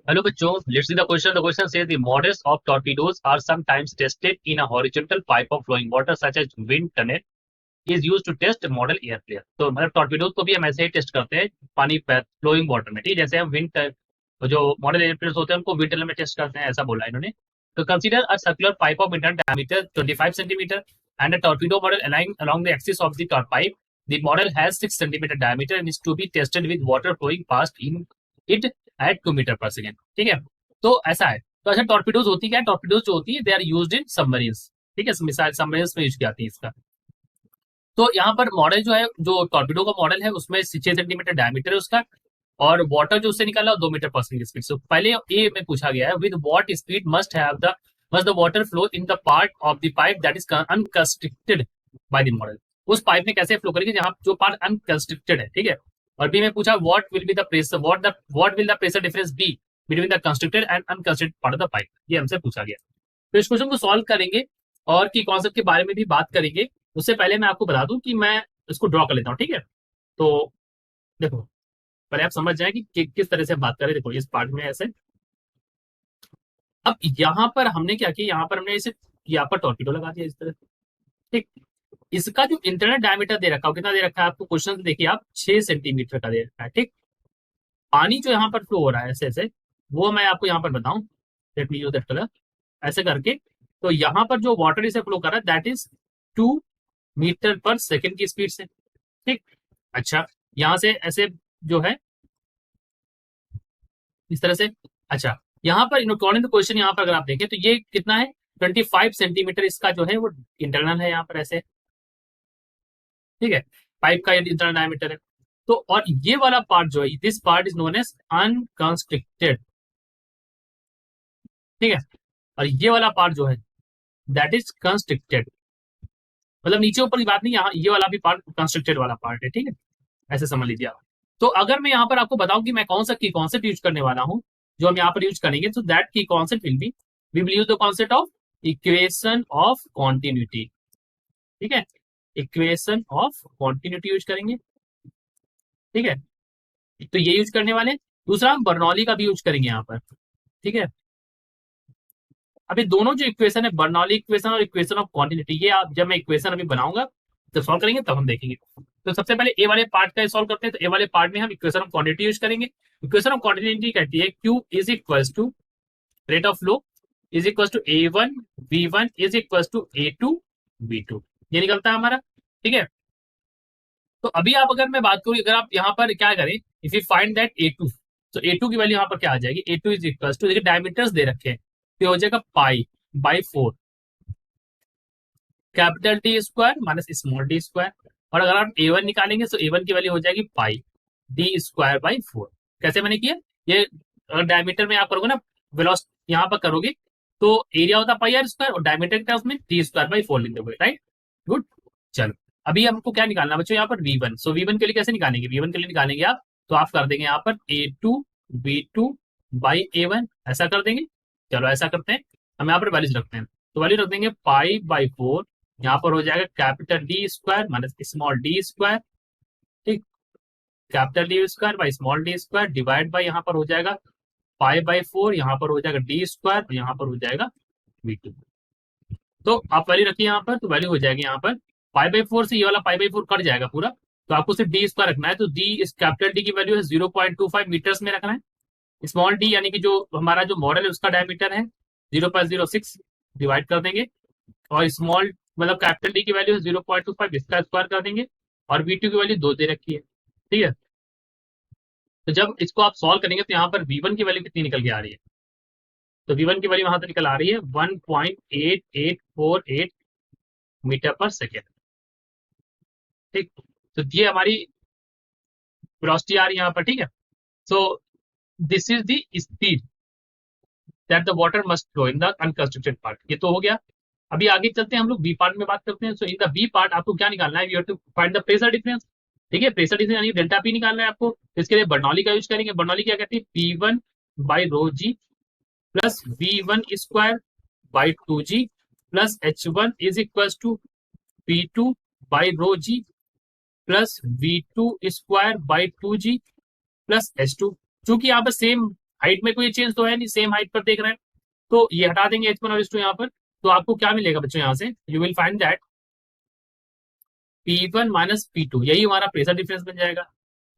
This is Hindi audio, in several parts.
Hello बच्चों, let's see the question. The question says the models of torpedoes are sometimes tested in a horizontal pipe of flowing water such as wind tunnel is used to test model airplane. तो मतलब टॉर्पीडोज को भी हम ऐसे ही टेस्ट करते हैं पानी फ्लोइंग वाटर में, ठीक है। जैसे हम जो मॉडल एयरप्लेन होते हैं उनको विंड टनल में टेस्ट करते हैं, ऐसा बोला इन्होंने। तो consider a circular pipe of internal diameter 25 centimetre and a torpedo model lying along the axis of the pipe. The model has 6 centimeter diameter and is to be tested with water flowing past in it at 2 metre पर सेकेंड, ठीक है। तो ऐसा है। तो अच्छा, टॉर्पीडोज होती क्या है? टॉर्पीडोज जो होती है they are used in submarines, ठीक है। मिसाइल सबमरीन्स में यूज की जाती है इसका। तो यहाँ पर मॉडल जो है, जो टॉर्पीडो का मॉडल है उसमें 6 सेंटीमीटर डायमीटर है उसका, और वाटर जो उससे निकाला 2 मीटर पर सेकेंड स्पीड से। पहले ए में पूछा गया है with what speed must the water flow in the part of the pipe that is unconstricted by the model. उस पाइप में कैसे फ्लो करेगी जहां जो पार्ट अनकंस्ट्रिक्टेड है, ठीक है। और बी में पूछा what will be the pressure what will the pressure difference be between the constricted and unconstricted part of the pipe, ये हमसे पूछा गया। तो इस क्वेश्चन को सॉल्व करेंगे और की कॉन्सेप्ट के बारे में भी बात करेंगे। उससे पहले मैं आपको बता दूं कि मैं इसको ड्रॉ कर लेता हूँ, ठीक है। तो देखो, पहले आप समझ जाए कि किस तरह से बात करें। देखो इस पार्ट में ऐसे, अब यहाँ पर हमने क्या किया, यहाँ पर हमने इसे यहाँ पर टॉर्पीडो लगा दिया इस तरह, ठीक। इसका जो इंटरनल डायमीटर दे रखा है कितना दे रखा है आपको क्वेश्चन से देखिए आप 6 सेंटीमीटर का दे रखा है, ठीक। पानी जो यहाँ पर फ्लो हो रहा है ऐसे ऐसे, वो मैं आपको यहाँ पर बताऊं, let me use that colour, ऐसे करके। तो यहाँ पर जो वाटर इसे फ्लो कर रहा है दैट इज 2 मीटर पर सेकेंड की स्पीड से, ठीक। अच्छा, यहाँ से ऐसे जो है इस तरह से। अच्छा, यहाँ पर अकॉर्डिंग टू क्वेश्चन यहाँ पर अगर आप देखें तो ये कितना है, 25 सेंटीमीटर इसका जो है वो इंटरनल है यहाँ पर ऐसे, ठीक है। पाइप का इंटरनल डायमीटर है। तो और ये वाला पार्ट जो है, this part is known as unconstricted, ठीक है। और ये वाला पार्ट जो है दैट इज कंस्ट्रिक्टेड, मतलब नीचे ऊपर की बात नहीं, यहाँ ये वाला भी पार्ट कंस्ट्रिक्टेड वाला पार्ट है, ठीक है। ऐसे समझ लीजिए आप। तो अगर मैं यहाँ पर आपको बताऊं कि मैं कौन सा की कॉन्सेप्ट यूज करने वाला हूं, जो हम यहाँ पर यूज करेंगे, तो दैट की concept will be, we will use the concept of equation of continuity, ठीक है। इक्वेशन ऑफ कॉन्टिन्यूटी यूज करेंगे, ठीक है। तो ये यूज करने वाले। दूसरा हम बर्नौली का भी यूज करेंगे यहाँ पर, ठीक है। अभी दोनों जो इक्वेशन है, बर्नौली इक्वेशन और इक्वेशन ऑफ क्वांटिटी, ये आप जब मैं इक्वेशन अभी बनाऊंगा जब सॉल्व करेंगे तब हम देखेंगे। तो सबसे पहले ए वाले पार्ट का सॉल्व करते हैं। तो ए वाले पार्ट में हम इक्वेशन ऑफ क्वांटिटी यूज करेंगे। इक्वेशन ऑफ क्वांटिटी कहती है Q is equal to rate of flow is equal to A1 V1 is equal to A2 V2, ये निकलता है हमारा, ठीक है। तो अभी आप अगर मैं बात करूँ, अगर आप यहाँ पर क्या करें, if you find that A2, तो A2 की वैल्यू यहाँ पर क्या आ जाएगी, A2 इज इक्वल टू, देखिए डायमीटर्स दे रखे हैं, तो हो जाएगा पाई/4 capital T square minus small d square. और अगर आप A1 निकालेंगे तो A1 की वैल्यू हो जाएगी पाई/d²/4। कैसे मैंने किया ये, अगर डायमीटर में आप करोगे ना, वेलोसिटी यहाँ पर करोगे तो एरिया होता पाई/r² और डायमीटर का उसमें d²/4 लिख दोगे, राइट। गुड। चलो, अभी हमको क्या निकालना बच्चों, यहाँ पर V1। सो V1 के लिए कैसे निकालेंगे, V1 के लिए निकालेंगे आप, तो आप कर देंगे यहाँ पर A2V2/A1, ऐसा कर देंगे। चलो ऐसा करते हैं, हम यहाँ पर वैल्यूज रखते हैं। तो वैल्यू रख देंगे पाई/4, यहाँ पर हो जाएगा capital D² minus small d², ठीक। Capital D² by small d² divide by, यहाँ पर हो जाएगा पाई/4, यहाँ पर हो जाएगा d² और यहाँ पर हो जाएगा V2। तो आप वैल्यू रखिए यहाँ पर, तो वैल्यू हो जाएगी यहाँ पर पाई/4 से ये वाला पाई/4 कट जाएगा पूरा, तो आपको सिर्फ d² रखना है। तो डी इस कैपिटल डी की वैल्यू है 0.25 मीटर्स में रखना है। स्मॉल डी यानी कि जो हमारा जो मॉडल है उसका डायमीटर है 0.06, डिवाइड कर देंगे। और स्मॉल मतलब कैपिटल डी की वैल्यू है 0.25, इसका स्क्वायर कर देंगे। और V2 की वैल्यू 2 दे रखी है, ठीक है। तो जब इसको आप सॉल्व करेंगे तो यहाँ पर V1 की वैल्यू कितनी निकल के आ रही है, तो V1 की वैल्यू वहां से निकल आ रही है 1.8848 मीटर पर सेकेंड, ठीक। तो ये हमारी वेलोसिटी आ रही है यहाँ पर, ठीक है। So this is the speed that the water must flow in the unconstructed part, ये तो हो गया। अभी आगे चलते हैं, हम लोग बी पार्ट में बात करते हैं। So in the B part आपको क्या निकालना है, you have to find the pressure difference, ठीक है। प्रेशर डिफरेंस यानी डेल्टा पी निकालना है आपको। इसके लिए बर्नौली का यूज करेंगे। बर्नौली क्या कहती है, P1/ρg plus V1² by 2g plus H1 is equal to P2/ρg plus V2² by 2g plus H2। चूंकि यहाँ पर सेम हाइट में कोई चेंज तो है नहीं, सेम हाइट पर देख रहे हैं। तो ये हटा देंगे H1 और H2 यहाँ पर, तो आपको क्या मिलेगा बच्चों, यहाँ से you will find that P1 minus P2, यही हमारा प्रेशर डिफरेंस बन जाएगा,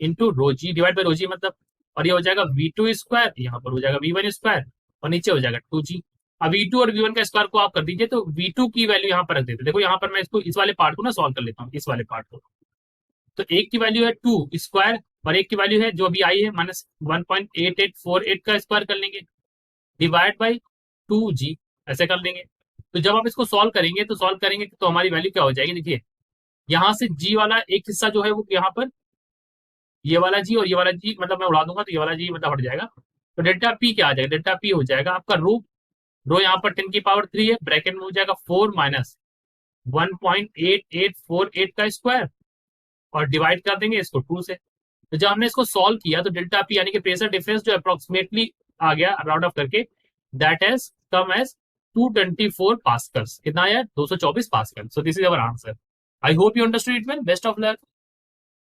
into rho g divide by rho g मतलब, और ये हो जाएगा V2 स्क्वायर, यहाँ पर हो जाएगा V1 स्क्वायर, और नीचे हो जाएगा 2G। अब V2 और V1 का स्क्वायर को आप कर दीजिए, तो V2 की वैल्यू यहाँ पर रख देते, देखो यहाँ पर मैं इसको इस वाले पार्ट को ना सॉल्व कर लेता हूँ, इस वाले पार्ट को। तो एक की वैल्यू है 2 स्क्वायर, और एक की वैल्यू है जो अभी आई है माइनस 1.8848 का स्क्वायर कर लेंगे, डिवाइड बाई 2G, ऐसे कर लेंगे। तो जब आप इसको सॉल्व करेंगे तो हमारी वैल्यू क्या हो जाएगी, देखिए यहाँ से जी वाला एक हिस्सा जो है वो यहाँ पर, ये वाला जी और ये वाला जी मतलब मैं उड़ा दूंगा, तो ये वाला जी मतलब हट जाएगा। तो डेल्टा पी क्या आ जाएगा, डेल्टा पी हो जाएगा आपका रो यहाँ पर 10 की पावर 3 है, ब्रैकेट में हो जाएगा 4 माइनस 1.8848 का स्क्वायर, और डिवाइड कर देंगे इसको 2 से। तो जब हमने इसको सॉल्व किया तो डेल्टा पी यानी कि प्रेशर डिफरेंस जो अप्रोक्सीमेटली आ गया राउंड ऑफ करके, that has come as 224 pascals. कितना आया, 224 pascal. So this is our answer. I hope you understood it well. Best of luck.